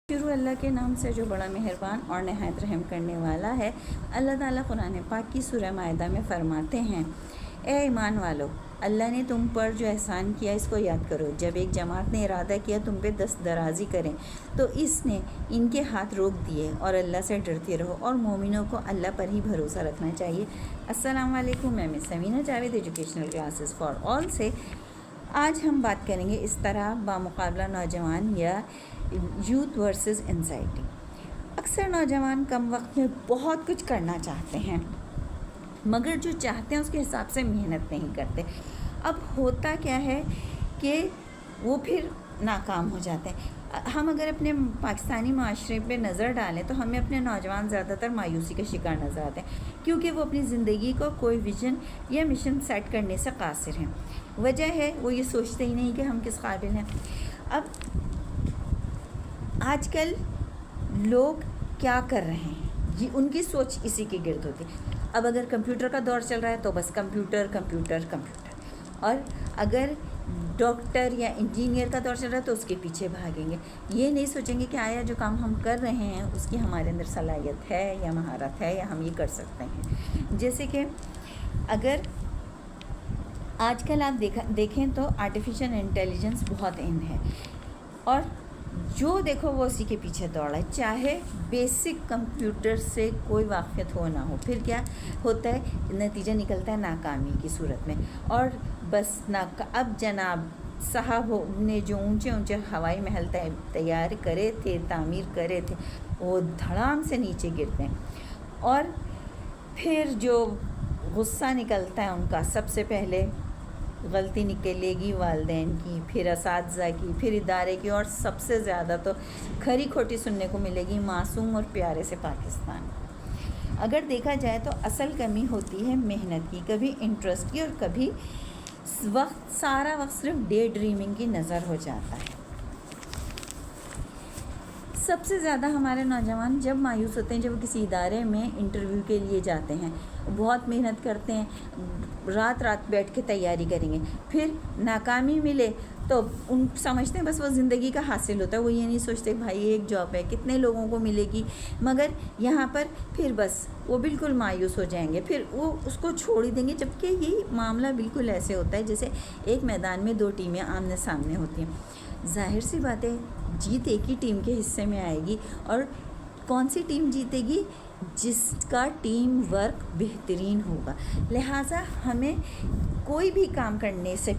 شروع اللہ کے نام سے جو بڑا مہربان اور نہایت رحم کرنے والا ہے۔ اللہ تعالیٰ قرآن پاک کی سورہ مائدہ میں فرماتے ہیں، اے ایمان والو، اللہ نے تم پر جو احسان کیا اس کو یاد کرو۔ جب ایک جماعت نے ارادہ کیا تم پہ دست درازی کریں تو اس نے ان کے ہاتھ روک دیے، اور اللہ سے ڈرتے رہو اور مومنوں کو اللہ پر ہی بھروسہ رکھنا چاہیے۔ السلام علیکم، میں miss Samina Javed educational classes for all سے آج ہم بات کریں گے اس طرح بامقابلہ نوجوان یا یوتھ ورسز انزائٹی۔ اکثر نوجوان کم وقت میں بہت کچھ کرنا چاہتے ہیں، مگر جو چاہتے ہیں اس کے حساب سے محنت نہیں کرتے۔ اب ہوتا کیا ہے کہ وہ پھر ناکام ہو جاتے ہیں۔ ہم اگر اپنے پاکستانی معاشرے پہ نظر ڈالیں تو ہمیں اپنے نوجوان زیادہ تر مایوسی کا شکار نظر آتے ہیں، کیونکہ وہ اپنی زندگی کو کوئی ویژن یا مشن سیٹ کرنے سے قاصر ہیں۔ وجہ ہے وہ یہ سوچتے ہی نہیں کہ ہم کس قابل ہیں۔ اب آج کل لوگ کیا کر رہے ہیں، یہ ان کی سوچ اسی کے گرد ہوتی ہے۔ اب اگر کمپیوٹر کا دور چل رہا ہے تو بس کمپیوٹر کمپیوٹر کمپیوٹر، اور اگر ڈاکٹر یا انجینئر کا دور چل رہا ہے تو اس کے پیچھے بھاگیں گے۔ یہ نہیں سوچیں گے کہ آیا جو کام ہم کر رہے ہیں اس کی ہمارے اندر صلاحیت ہے یا مہارت ہے یا ہم یہ کر سکتے ہیں۔ جیسے کہ اگر آج کل آپ دیکھیں تو آرٹیفیشل انٹیلیجنس بہت ان ہے، اور جو دیکھو وہ اسی کے پیچھے دوڑا ہے، چاہے بیسک کمپیوٹر سے کوئی واقفیت ہو نہ ہو، پھر کیا ہوتا ہے، نتیجہ نکلتا ہے ناکامی کی صورت میں۔ اور بس اب جناب صاحب نے جو اونچے اونچے ہوائی محل تیار کرے تھے، تعمیر کرے تھے، وہ دھڑام سے نیچے گرتے ہیں، اور پھر جو غصہ نکلتا ہے ان کا، سب سے پہلے غلطی نکلے گی والدین کی، پھر اساتذہ کی، پھر ادارے کی، اور سب سے زیادہ تو کھری کھوٹی سننے کو ملے گی معصوم اور پیارے سے پاکستان۔ اگر دیکھا جائے تو اصل کمی ہوتی ہے محنت کی، کبھی انٹرسٹ کی، اور کبھی سارا وقت صرف ڈے ڈریمنگ کی نظر ہو جاتا ہے۔ سب سے زیادہ ہمارے نوجوان جب مایوس ہوتے ہیں جب وہ کسی ادارے میں انٹرویو کے لیے جاتے ہیں، بہت محنت کرتے ہیں، رات رات بیٹھ کے تیاری کریں گے، پھر ناکامی ملے تو ان سمجھتے ہیں بس وہ زندگی کا حاصل ہوتا ہے۔ وہ یہ نہیں سوچتے بھائی ایک جاب ہے کتنے لوگوں کو ملے گی، مگر یہاں پر پھر بس وہ بالکل مایوس ہو جائیں گے، پھر وہ اس کو چھوڑ ہی دیں گے۔ جبکہ یہ معاملہ بالکل ایسے ہوتا ہے جیسے ایک میدان میں دو ٹیمیں آمنے سامنے ہوتی ہیں، ظاہر سی بات ہے جیت ایک ہی ٹیم کے حصے میں آئے گی، اور کون سی ٹیم جیتے گی؟ جس کا ٹیم ورک بہترین ہوگا۔ لہٰذا ہمیں کوئی بھی کام کرنے سے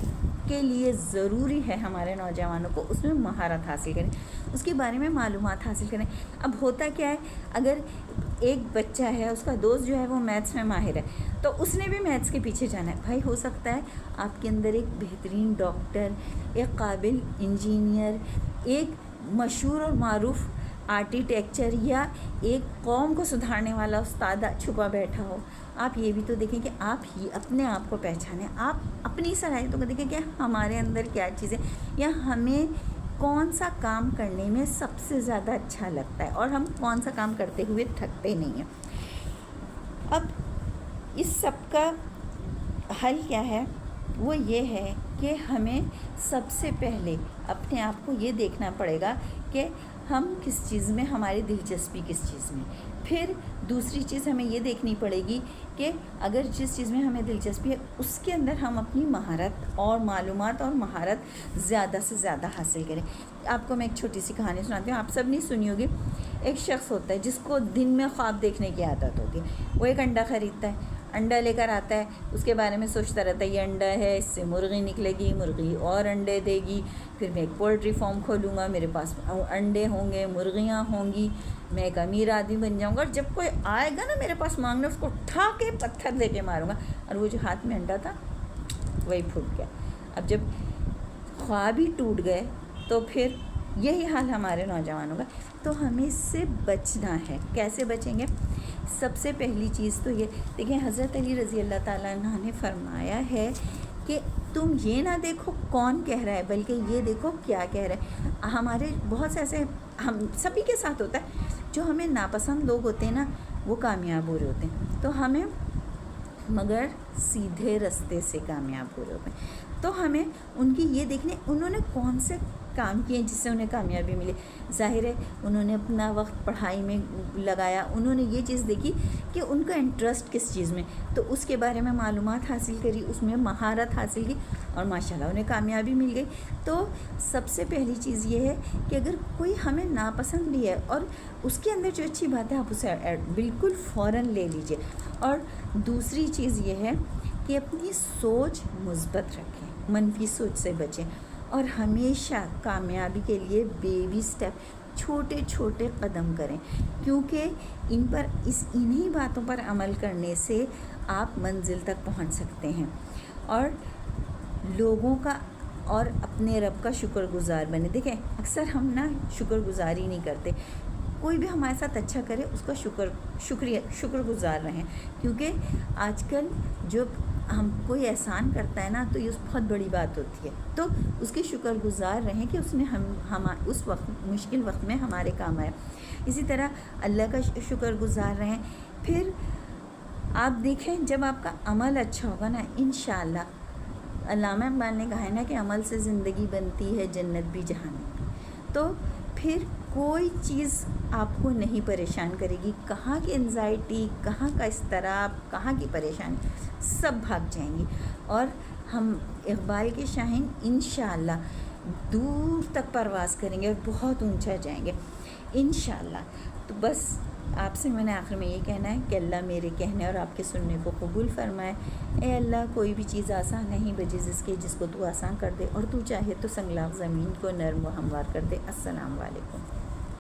کے لیے ضروری ہے ہمارے نوجوانوں کو اس میں مہارت حاصل کریں، اس کے بارے میں معلومات حاصل کریں۔ اب ہوتا کیا ہے، اگر ایک بچہ ہے اس کا دوست جو ہے وہ میتھس میں ماہر ہے تو اس نے بھی میتھس کے پیچھے جانا ہے۔ بھائی ہو سکتا ہے آپ کے اندر ایک بہترین ڈاکٹر، ایک قابل انجینئر، ایک مشہور اور معروف آرکیٹیکچر، یا ایک قوم کو سدھارنے والا استاد چھپا بیٹھا ہو۔ آپ یہ بھی تو دیکھیں کہ آپ ہی اپنے آپ کو پہچانیں، آپ اپنی صلاحیتوں کو دیکھیں کہ ہمارے اندر کیا چیزیں، یا ہمیں کون سا کام کرنے میں سب سے زیادہ اچھا لگتا ہے، اور ہم کون سا کام کرتے ہوئے تھکتے نہیں ہیں۔ اب اس سب کا حل کیا ہے؟ وہ یہ ہے کہ ہمیں سب سے پہلے اپنے آپ کو یہ دیکھنا پڑے گا کہ ہم کس چیز میں، ہماری دلچسپی کس چیز میں۔ پھر دوسری چیز ہمیں یہ دیکھنی پڑے گی کہ اگر جس چیز میں ہمیں دلچسپی ہے اس کے اندر ہم اپنی مہارت اور معلومات اور مہارت زیادہ سے زیادہ حاصل کریں۔ آپ کو میں ایک چھوٹی سی کہانی سناتی ہوں، آپ سب نہیں سنی ہوگی۔ ایک شخص ہوتا ہے جس کو دن میں خواب دیکھنے کی عادت ہوتی ہے۔ وہ ایک انڈا خریدتا ہے، انڈا لے کر آتا ہے، اس کے بارے میں سوچتا رہتا ہے یہ انڈا ہے، اس سے مرغی نکلے گی، مرغی اور انڈے دے گی، پھر میں ایک پولٹری فارم کھولوں گا، میرے پاس انڈے ہوں گے، مرغیاں ہوں گی، میں ایک امیر آدمی بن جاؤں گا، اور جب کوئی آئے گا نا میرے پاس مانگنے اس کو اٹھا کے پتھر دے کے ماروں گا، اور وہ جو ہاتھ میں انڈا تھا وہی پھوٹ گیا۔ اب جب خواب ہی ٹوٹ گئے تو پھر یہی حال ہمارے نوجوانوں کا۔ تو ہمیں اس سے بچنا ہے۔ کیسے بچیں گے؟ سب سے پہلی چیز تو یہ دیکھیں، حضرت علی رضی اللہ تعالیٰ عنہ نے فرمایا ہے کہ تم یہ نہ دیکھو کون کہہ رہا ہے بلکہ یہ دیکھو کیا کہہ رہا ہے۔ ہمارے بہت سے ایسے، ہم سبھی کے ساتھ ہوتا ہے، جو ہمیں ناپسند لوگ ہوتے ہیں نا وہ کامیاب ہو رہے ہوتے ہیں، تو ہمیں مگر سیدھے رستے سے کامیاب ہو رہے ہوتے ہیں، تو ہمیں ان کی یہ دیکھنے انہوں نے کون سے کام کیے جس سے انہیں کامیابی ملی. ظاہر ہے انہوں نے اپنا وقت پڑھائی میں لگایا, انہوں نے یہ چیز دیکھی کہ ان کا انٹرسٹ کس چیز میں, تو اس کے بارے میں معلومات حاصل کری, اس میں مہارت حاصل کی اور ماشاءاللہ انہیں کامیابی مل گئی. تو سب سے پہلی چیز یہ ہے کہ اگر کوئی ہمیں ناپسند بھی ہے اور اس کے اندر جو اچھی بات ہے آپ اسے بالکل فوراً لے لیجئے. اور دوسری چیز یہ ہے کہ اپنی سوچ مثبت رکھیں, منفی سوچ سے بچیں, اور ہمیشہ کامیابی کے لیے بیبی سٹیپ, چھوٹے چھوٹے قدم کریں, کیونکہ انہی باتوں پر عمل کرنے سے آپ منزل تک پہنچ سکتے ہیں. اور لوگوں کا اور اپنے رب کا شکر گزار بنے. دیکھیں اکثر ہم نا شکر گزاری نہیں کرتے, کوئی بھی ہمارے ساتھ اچھا کرے اس کا شکر گزار رہیں, کیونکہ آج کل جو ہم کوئی احسان کرتا ہے نا تو یہ بہت بڑی بات ہوتی ہے, تو اس کے شکر گزار رہیں کہ اس نے ہم اس وقت مشکل وقت میں ہمارے کام آیا. اسی طرح اللہ کا شکر گزار رہیں. پھر آپ دیکھیں جب آپ کا عمل اچھا ہوگا نا انشاءاللہ, علامہ اقبال نے کہا ہے نا کہ عمل سے زندگی بنتی ہے جنت بھی جہنم بھی, تو پھر کوئی چیز آپ کو نہیں پریشان کرے گی. کہاں کی انزائٹی, کہاں کا اضطراب, کہاں کی پریشانی, سب بھاگ جائیں گی, اور ہم اقبال کے شاہین انشاءاللہ دور تک پرواز کریں گے اور بہت اونچا جائیں گے انشاءاللہ. تو بس آپ سے میں نے آخر میں یہ کہنا ہے کہ اللہ میرے کہنے اور آپ کے سننے کو قبول فرمائے. اے اللہ کوئی بھی چیز آسان نہیں بجز اس کے جس کو تو آسان کر دے, اور تو چاہے تو سنگلاخ زمین کو نرم و ہموار کر دے. السلام علیکم.